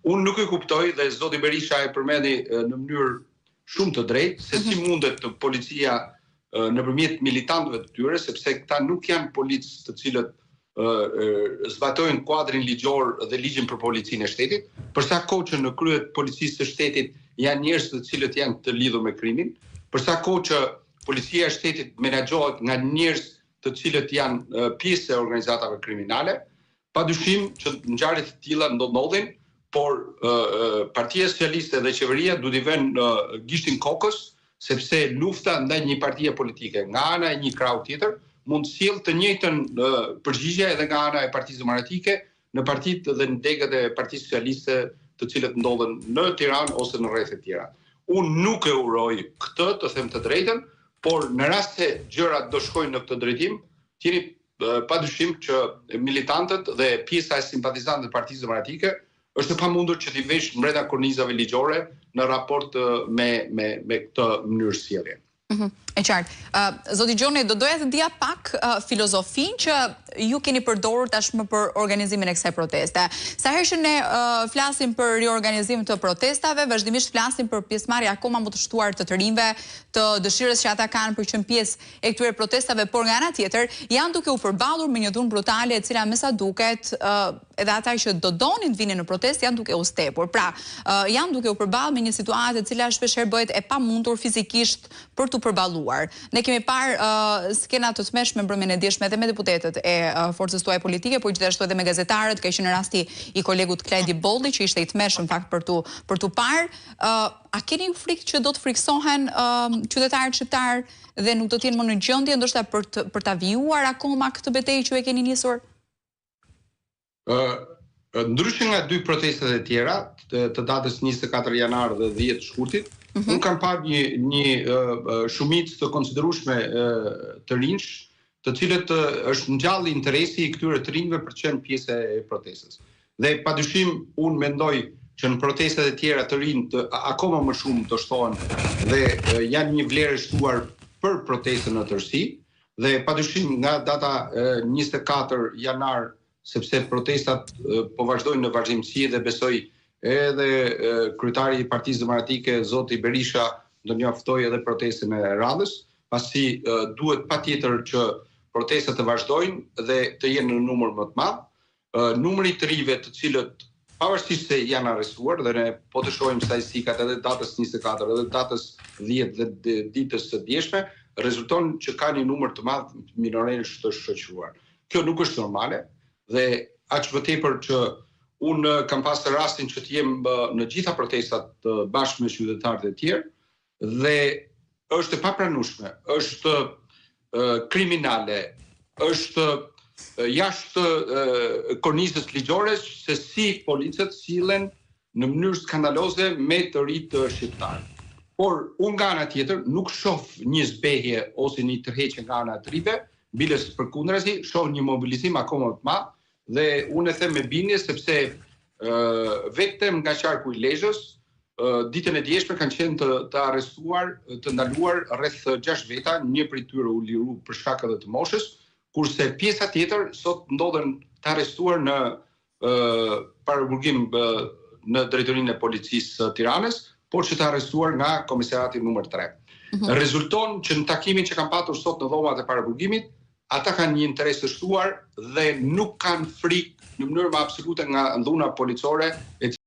Unë nuk e kuptoj dhe zoti Berisha e përmendi në mënyrë shumë të drejtë se si mundet policia nëpërmjet militantëve të tyre, sepse këta nuk janë policë të cilët zbatojnë kuadrin ligjor dhe ligjin për policinë e shtetit, për sa kohë që në krye të policisë së shtetit janë njerëz të cilët janë të lidhur me krimin, për sa kohë që policia e shtetit menaxhohet nga njerëz të cilët janë pjesë e organizatave kriminale, padyshim që ngjarje të tilla ndodhin, por Partia Socialiste dhe qeveria duhet i vënë gishtin kokës, sepse lufta ndaj një partie politike nga ana e një krahu tjetër mund të sjellë të njëjtën përgjigje edhe nga ana e Partisë Demokratike në partitë dhe në degët e Partisë Socialiste të cilët ndodhen në Tiranë ose në rrethet tjera. Unë nuk e uroj këtë, të them të drejtën, por në rast se gjërat do shkojnë në këtë drejtim, jeni padyshim që militantët dhe pjesa e simpatizantëve të Partisë Demokratike është e pamundur që t'i vesh mbrenda kornizave ligjore në raport me këtë mënyrë sjellje. E qartë. Zoti Gjoni, do doja të dija pak filozofin që ju keni përdorur tashmë për organizimin e kësaj proteste. Sa herë që ne flasim për riorganizim të protestave, vazhdimisht flasim për pjesëmarrje akoma më të shtuar të rinjve, të dëshirës që ata kanë për të qenë pjesë e këtyre protestave, por nga ana tjetër janë duke u përballur me një dhunë brutale e cila me sa duket edhe ata që do donin të vinin në protestë janë duke u stepur. Pra, janë duke u përballë me një situatë e cila shpeshherë bëhet e pamundur fizikisht për t'u përballuar. Ne kemi parë skena të tmeshme mbrëmjen e dieshme edhe me deputetët e forcës tuaj politike, por gjithashtu edhe me gazetarët, ka qenë rasti i kolegut Kledi Bolli që ishte i tmeshëm në fakt për tu parë. A keni frikë që do të friksohen qytetarët shqiptar dhe nuk do të jenë më në gjendje ndoshta për ta vijuar akoma këtë betejë që e keni nisur? Ndryshe nga dy protestat e tjera, të datës 24 janar dhe 10 shkurtit, unë kam parë një shumicë të konsiderueshme të rinj, të cilët është ngjallë interesi i këtyre të rinjve për të qenë pjesë e protestës. Dhe padyshim unë mendoj që në protestat e tjera të rinj akoma më shumë të shtohen dhe janë një vlerë e shtuar për protestën në tërësi, dhe padyshim nga data 24 janar, sepse protestat po vazhdojnë në vazhdimsi dhe besoj edhe kryetari i Partisë Demokratike, zoti Berisha, do njoftoj edhe protestën e radhës, pasi duhet patjetër që protestat të vazhdojnë dhe të jenë në numër më të madh. Numri të rinjve të cilët pavarësisht se janë arrestuar dhe ne po të shohim statistikat edhe datës 24 edhe datës 10 dhe ditës së djeshme, rezulton që ka një numër të madh minoresh të shoqëruar. Kjo nuk është normale dhe aq më tepër që unë kam pasur rastin që të jem në gjitha protestat bashkë me qytetarët e tjerë dhe është e papranueshme, është kriminale, është jashtë kornizës ligjore se si policët sillen në mënyrë skandaloze me të rinjt shqiptar. Por unë nga ana tjetër nuk shoh një zbehje ose një tërheqje nga ana e rinjve, bilës përkundrazi, shoh një mobilizim akoma më të madh. Dhe unë e them me bindje sepse vetëm nga qarku i Lezhës, ditën e djeshme kanë qenë të arrestuar, të ndaluar rreth 6 veta, një prej tyre u liru për shkak edhe të moshës, kurse pjesa tjetër sot ndodhen të arrestuar në paraburgim në drejtorinë e policisë së Tiranës, por që të arrestuar nga komisariati numër 3. Rezulton që në takimin që kanë patur sot në dhomat e paraburgimit, ata kanë një interes të shtuar dhe nuk kanë frikë në mënyrë më absolute nga dhuna policore